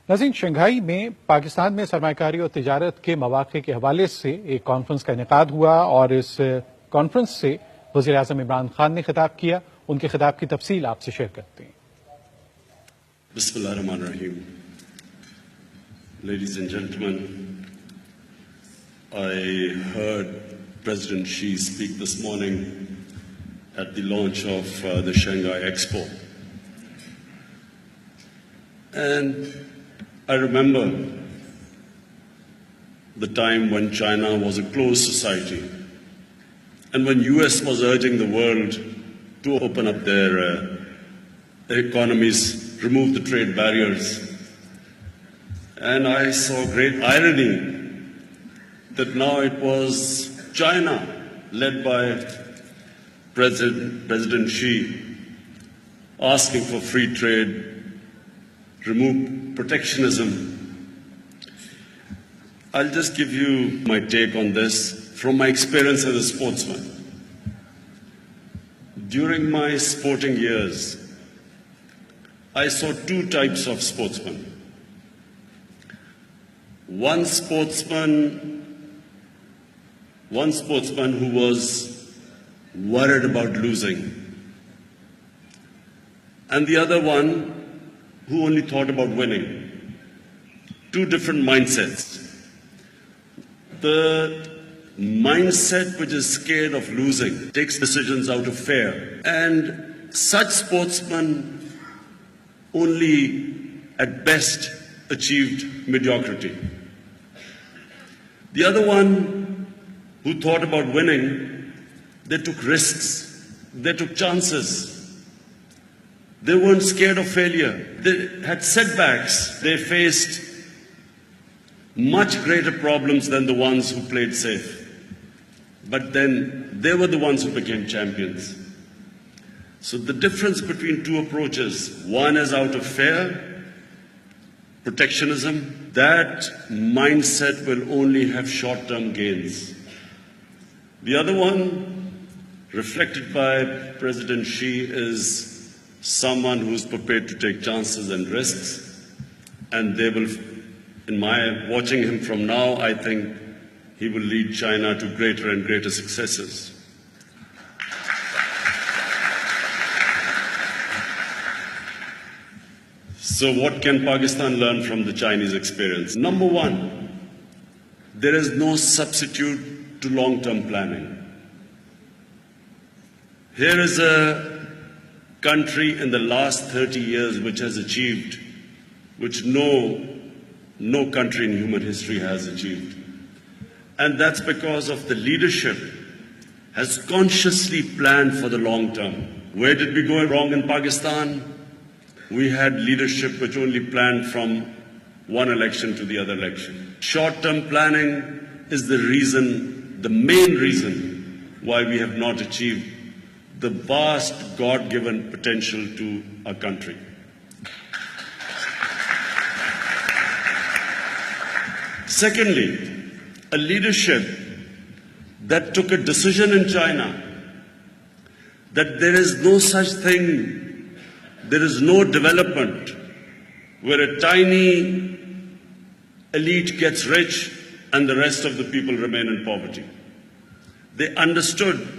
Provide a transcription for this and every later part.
नाज़रीन, शंघाई में पाकिस्तान में सरमाकारी और तिजारत के मौक़े के हवाले से एक कॉन्फ्रेंस का इनेकाद हुआ और इस कॉन्फ्रेंस से वज़ीर-ए-आज़म इमरान खान ने खिताब किया। उनके खिताब की तफसील आपसे शेयर करते हैं। Bismillahirrahmanirrahim. Ladies and gentlemen, I heard President Xi speak this morning at the launch of the Shanghai Expo. And I remember the time when China was a closed society and when US was urging the world to open up their economies, remove the trade barriers. And I saw great irony that now it was China, led by President Xi, asking for free trade, remove protectionism. I'll just give you my take on this from my experience as a sportsman. During my sporting years, I saw two types of sportsmen. One sportsman who was worried about losing, and the other one who only thought about winning. Two different mindsets. The mindset which is scared of losing takes decisions out of fear, and such sportsmen only at best achieved mediocrity. The other one who thought about winning, they took risks, they took chances. They weren't scared of failure. They had setbacks. They faced much greater problems than the ones who played safe. But then they were the ones who became champions. So the difference between two approaches, one is out of fear, protectionism. That mindset will only have short-term gains. The other one, reflected by President Xi, is someone who's prepared to take chances and risks, and they will, in my watching him from now, I think he will lead China to greater and greater successes. So what can Pakistan learn from the Chinese experience? Number one, there is no substitute to long-term planning. Here is a country in the last 30 years which has achieved, which no country in human history has achieved. And that's because of the leadership has consciously planned for the long term. Where did we go wrong in Pakistan? We had leadership which only planned from one election to the other election. Short-term planning is the main reason why we have not achieved the vast God-given potential to our country. Secondly, a leadership that took a decision in China that there is no such thing, there is no development where a tiny elite gets rich and the rest of the people remain in poverty. They understood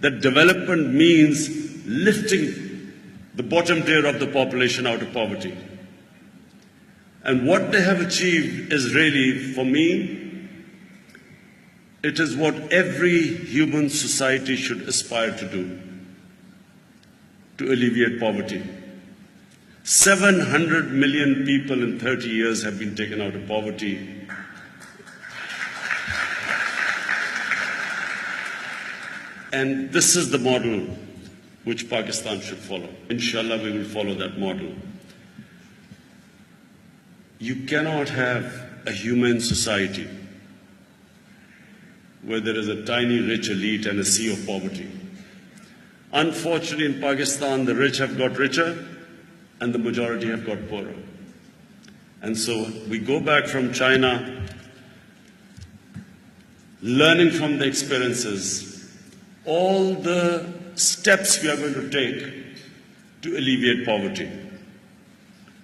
that development means lifting the bottom tier of the population out of poverty. And what they have achieved is really, for me, it is what every human society should aspire to do, to alleviate poverty. 700 million people in 30 years have been taken out of poverty. And this is the model which Pakistan should follow. Inshallah, we will follow that model. You cannot have a humane society where there is a tiny rich elite and a sea of poverty. Unfortunately, in Pakistan, the rich have got richer and the majority have got poorer. And so we go back from China, learning from the experiences, all the steps we are going to take to alleviate poverty.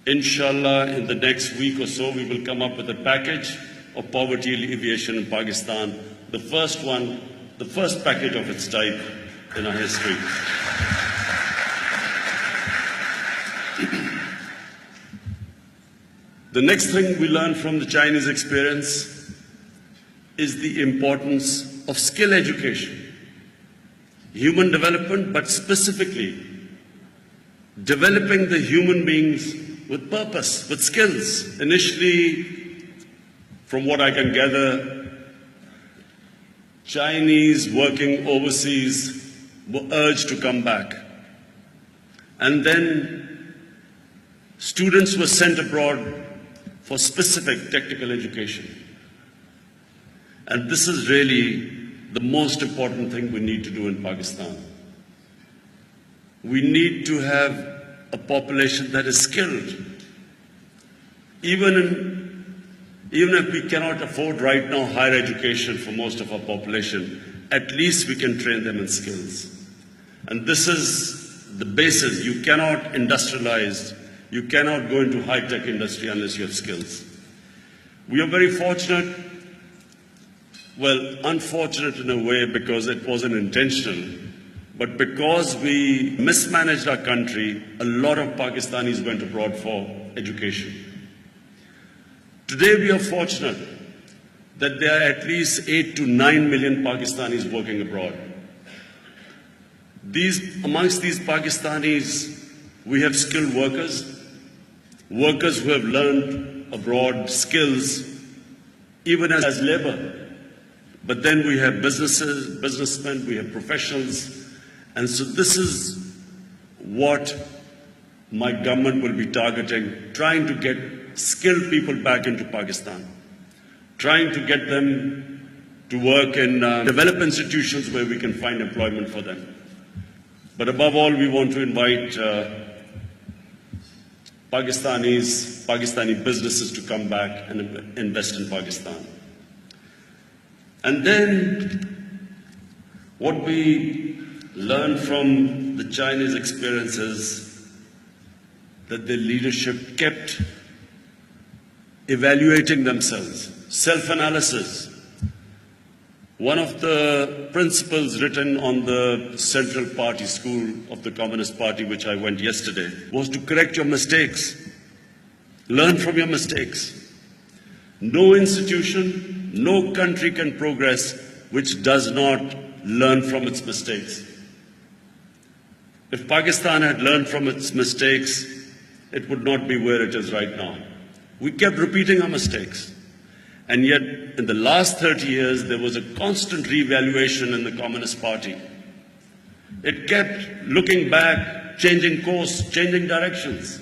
Inshallah, in the next week or so, we will come up with a package of poverty alleviation in Pakistan, the first one, the first package of its type in our history. The next thing we learned from the Chinese experience is the importance of skill education, human development, but specifically developing the human beings with purpose, with skills. Initially, from what I can gather, Chinese working overseas were urged to come back. And then students were sent abroad for specific technical education. And this is really the most important thing we need to do in Pakistan. We need to have a population that is skilled. Even if we cannot afford right now higher education for most of our population, at least we can train them in skills. And this is the basis. You cannot industrialize, you cannot go into high-tech industry unless you have skills. We are very fortunate, well, unfortunate in a way because it wasn't intentional, but because we mismanaged our country, a lot of Pakistanis went abroad for education. Today we are fortunate that there are at least 8 to 9 million Pakistanis working abroad. Amongst these Pakistanis, we have skilled workers who have learned abroad skills, even as labor. But then we have businessmen, we have professionals. And so this is what my government will be targeting, trying to get skilled people back into Pakistan, trying to get them to work in developed institutions where we can find employment for them. But above all, we want to invite Pakistani businesses to come back and invest in Pakistan. And then what we learned from the Chinese experience is that their leadership kept evaluating themselves, self-analysis. One of the principles written on the Central Party School of the Communist Party, which I went yesterday, was to correct your mistakes. Learn from your mistakes. No institution, no country can progress which does not learn from its mistakes. If Pakistan had learned from its mistakes, it would not be where it is right now. We kept repeating our mistakes. And yet, in the last 30 years, there was a constant reevaluation in the Communist Party. It kept looking back, changing course, changing directions.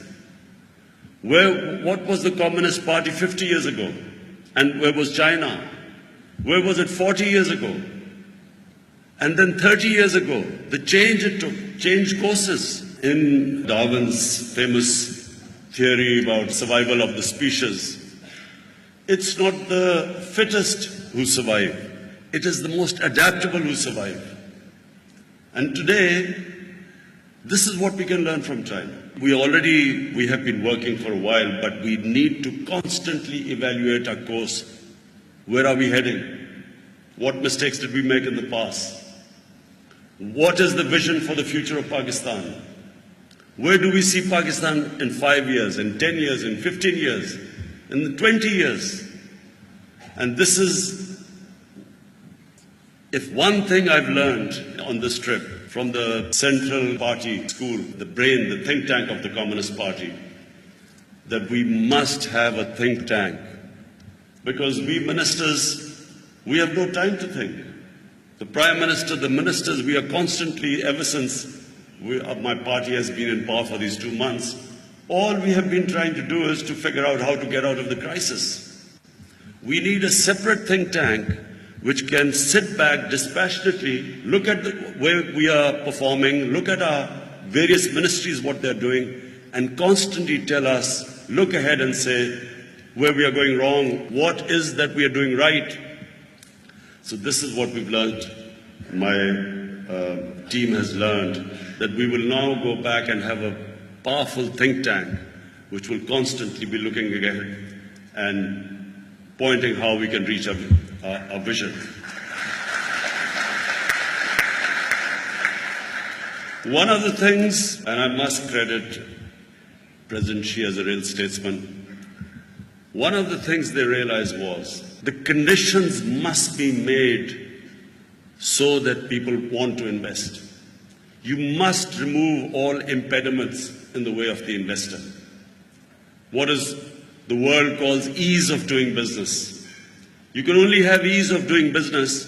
What was the Communist Party 50 years ago? And where was China? Where was it 40 years ago? And then 30 years ago, the change it took, changed courses. In Darwin's famous theory about survival of the species, it's not the fittest who survive. It is the most adaptable who survive. And today, this is what we can learn from China. We have been working for a while, but we need to constantly evaluate our course. Where are we heading? What mistakes did we make in the past? What is the vision for the future of Pakistan? Where do we see Pakistan in 5 years, in 10 years, in 15 years? In 20 years. And this is, if one thing I've learned on this trip from the Central Party School, the brain, the think tank of the Communist Party, that we must have a think tank. Because we ministers, we have no time to think. The Prime Minister, the ministers, we are constantly, ever since my party has been in power for these 2 months, all we have been trying to do is to figure out how to get out of the crisis. We need a separate think tank which can sit back dispassionately, look at where we are performing, look at our various ministries, what they're doing, and constantly tell us, look ahead and say where we are going wrong, what is that we are doing right. So this is what we've learned. My team has learned that we will now go back and have a powerful think tank which will constantly be looking ahead and pointing how we can reach our vision. One of the things, and I must credit President Xi as a real statesman, one of the things they realized was the conditions must be made so that people want to invest. You must remove all impediments in the way of the investor. What is the world calls ease of doing business. You can only have ease of doing business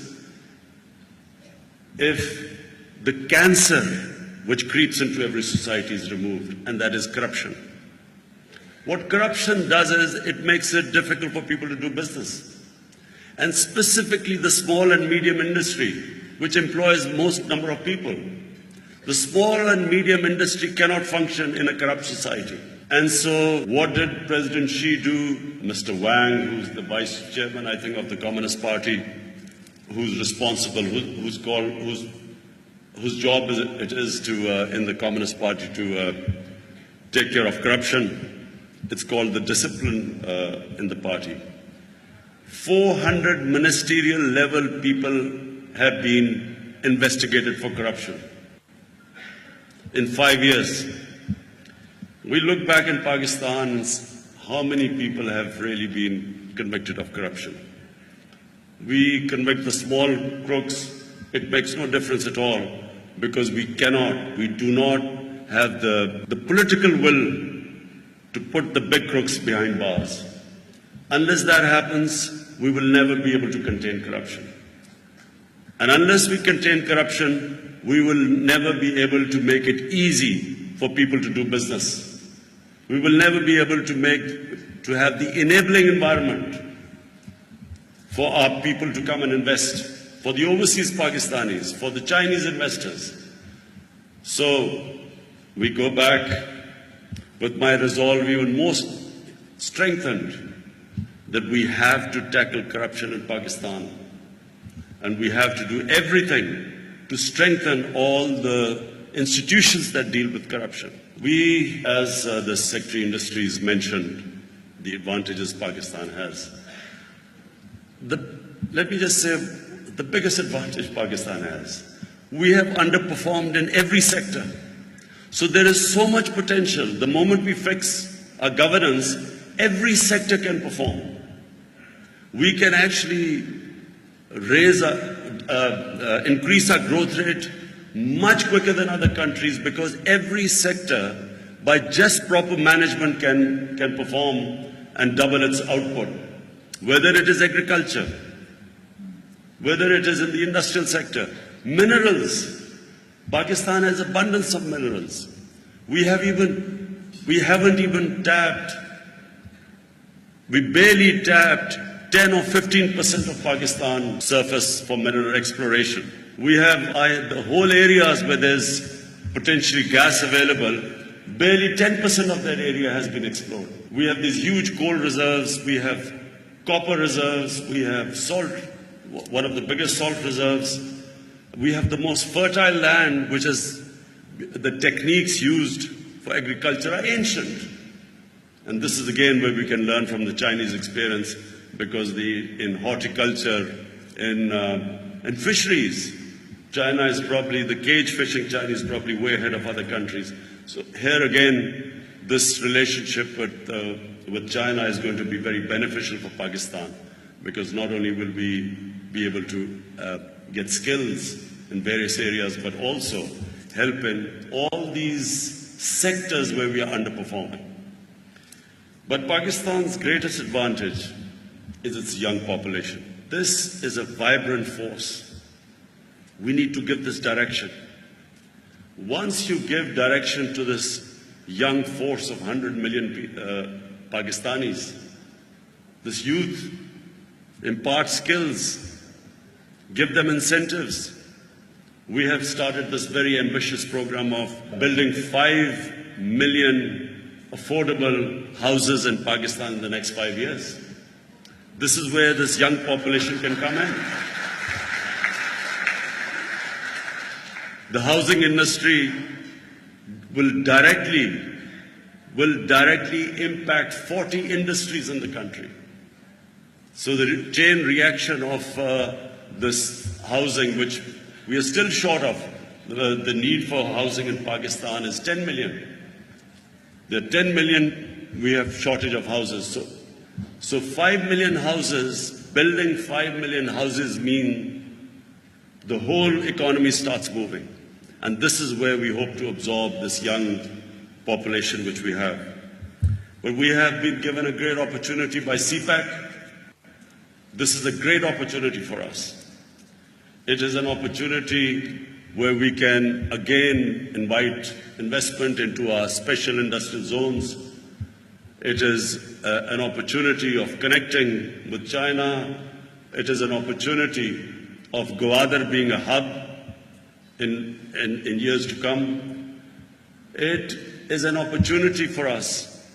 if the cancer which creeps into every society is removed, and that is corruption. What corruption does is it makes it difficult for people to do business. And specifically the small and medium industry, which employs most number of people. The small and medium industry cannot function in a corrupt society. And so what did President Xi do? Mr. Wang, who's the vice chairman, I think, of the Communist Party, who's responsible, whose job it is to, in the Communist Party, to take care of corruption. It's called the discipline in the party. 400 ministerial level people have been investigated for corruption in 5 years. We look back in Pakistan and how many people have really been convicted of corruption. We convict the small crooks. It makes no difference at all because we do not have the political will to put the big crooks behind bars. Unless that happens, we will never be able to contain corruption. And unless we contain corruption, we will never be able to make it easy for people to do business. We will never be able to have the enabling environment for our people to come and invest, for the overseas Pakistanis, for the Chinese investors. So we go back with my resolve even more strengthened that we have to tackle corruption in Pakistan. And we have to do everything to strengthen all the institutions that deal with corruption. We, as the Secretary of Industries mentioned, the advantages Pakistan has. Let me just say, the biggest advantage Pakistan has, we have underperformed in every sector. So there is so much potential. The moment we fix our governance, every sector can perform. We can actually increase our growth rate much quicker than other countries because every sector, by just proper management, can perform and double its output. Whether it is agriculture, whether it is in the industrial sector, minerals. Pakistan has abundance of minerals. We haven't even tapped, we barely tapped 10 or 15% of Pakistan's surface for mineral exploration. We have the whole areas where there's potentially gas available, barely 10% of that area has been explored. We have these huge coal reserves, we have copper reserves, we have salt, one of the biggest salt reserves. We have the most fertile land, which is the techniques used for agriculture are ancient. And this is again where we can learn from the Chinese experience because in horticulture, in fisheries, China is probably, the cage fishing China is probably way ahead of other countries. So here again, this relationship with China is going to be very beneficial for Pakistan because not only will we be able to get skills in various areas, but also help in all these sectors where we are underperforming. But Pakistan's greatest advantage is its young population. This is a vibrant force. We need to give this direction. Once you give direction to this young force of 100 million Pakistanis, this youth, impart skills, give them incentives. We have started this very ambitious program of building 5 million affordable houses in Pakistan in the next 5 years. This is where this young population can come in. The housing industry will will directly impact 40 industries in the country. So the chain reaction of this housing, which we are still short of, the need for housing in Pakistan is 10 million. There are 10 million, we have shortage of houses. So 5 million houses, building 5 million houses mean the whole economy starts moving. And this is where we hope to absorb this young population which we have. But we have been given a great opportunity by CPAC. This is a great opportunity for us. It is an opportunity where we can again invite investment into our special industrial zones. It is an opportunity of connecting with China. It is an opportunity of Gwadar being a hub in years to come. It is an opportunity for us.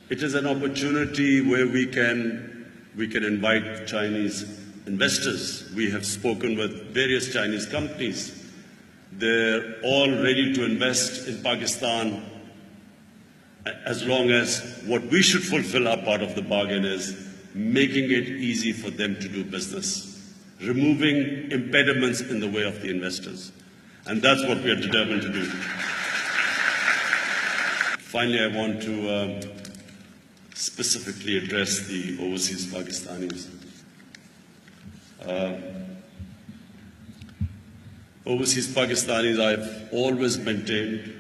It is an opportunity where we can invite Chinese investors. We have spoken with various Chinese companies. They're all ready to invest in Pakistan as long as what we should fulfill our part of the bargain is making it easy for them to do business, removing impediments in the way of the investors. And that's what we are determined to do. Finally, I want to specifically address the overseas Pakistanis. Overseas Pakistanis, I've always maintained,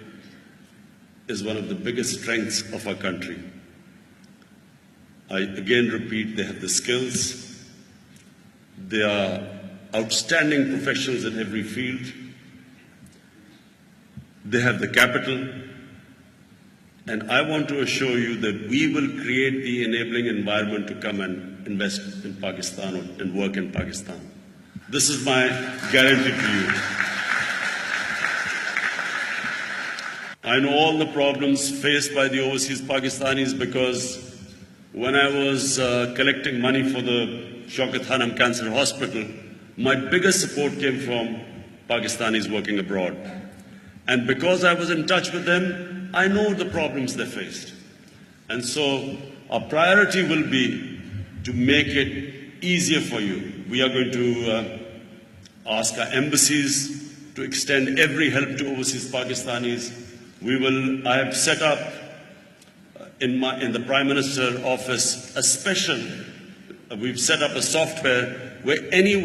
is one of the biggest strengths of our country. I again repeat, they have the skills, they are outstanding professionals in every field, they have the capital, and I want to assure you that we will create the enabling environment to come and invest in Pakistan and work in Pakistan. This is my guarantee to you. I know all the problems faced by the overseas Pakistanis because when I was collecting money for the Shaukat Khanam Cancer Hospital, my biggest support came from Pakistanis working abroad. And because I was in touch with them, I know the problems they faced. And so our priority will be to make it easier for you. We are going to ask our embassies to extend every help to overseas Pakistanis. I have set up in the Prime Minister's office we've set up a software where any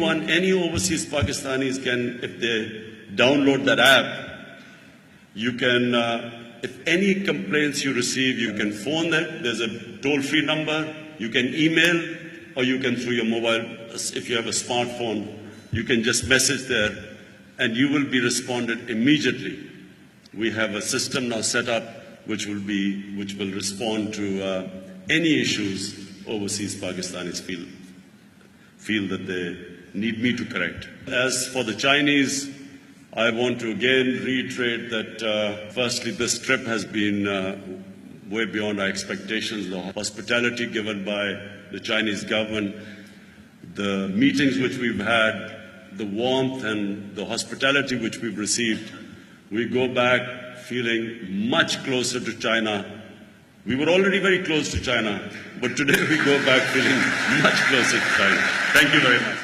overseas Pakistanis can, if they download that app, you can, if any complaints you receive, you can phone them. There's a toll-free number. You can email, or you can through your mobile, if you have a smartphone, you can just message there, and you will be responded immediately. We have a system now set up which will respond to any issues overseas Pakistanis feel that they need me to correct. As for the Chinese, I want to again reiterate that firstly, this trip has been way beyond our expectations. The hospitality given by the Chinese government, the meetings which we've had, the warmth and the hospitality which we've received, we go back feeling much closer to China. We were already very close to China, but today we go back feeling much closer to China. Thank you very much.